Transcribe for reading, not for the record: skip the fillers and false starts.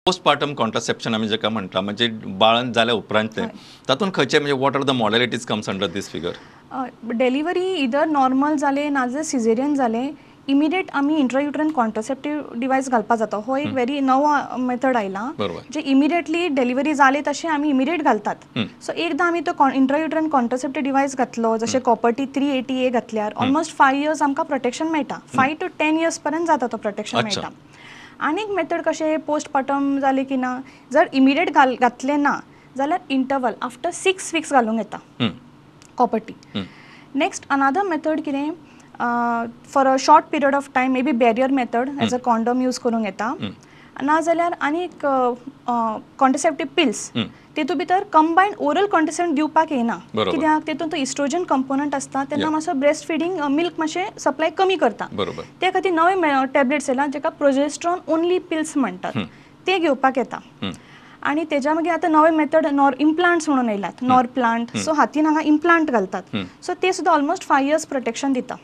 postpartum contraception आम्ही जेका म्हणटा म्हणजे बाळन जाल्या उपरांतले तातूंत खंयचे म्हणजे what are the modalities comes under this figure delivery इधर नॉर्मल जाले नाजाल्यार सिझेरियन जाले इमिडिएट आमी इंट्रायुट्रन कॉन्ट्रासेप्टिव्ह डिवायस घालपा जाता हो एक व्हेरी नवो मेथड आयला जे इमिडिएटली डिलिव्हरी जाले तशें आमी इमिडिएट घालतात सो एकदां आमी तो इंट्रायुट्रन कॉन्ट्रासेप्टिव्ह डिवायस घातलो जशें कॉपर्टी 380A घातल्यार ऑलमोस्ट 5 years आमकां प्रोटेक्शन मेळटा 5 to 10 years पर्यंत जाता तो प्रोटेक्शन मेळटा आनी एक मेथड कशें पोस्टपार्टम जाले की ना जर इमिडिएट घातले ना जाल्यार इंटरवल आफ्टर 6 weeks घालूंक येता कॉपर्टी नेक्स्ट अनादर मेथड कितें for a short period of time may be barrier method as a condom use करूंक येता नाजाल्यार आनी एक कॉन्ट्रासेप्टिव्ह पिल्स तेतूं भितर कंबायंड ओरल कॉन्ट्रासेप्टिव्ह दिवपाक येना कित्याक तेतून तो इस्ट्रोजन कंपोनंट आसता तेन्ना मातसो ब्रेस्ट फिडींग मिल्क मातशें सप्लाय कमी करता त्या खातीर नवे टॅबलेट्स येयला जेका प्रोजेस्ट्रॉन ओनली पिल्स म्हणटात ते घेवपाक येता आणि तेच्या मागीर आतां नवे मेथड इम्प्लांट्स म्हणून येयल्यात नॉर प्लांट सो हातीन हांगा इम्प्लांट घालतात सो ते सुद्दां ऑलमोस्ट 5 years प्रोटेक्शन दिता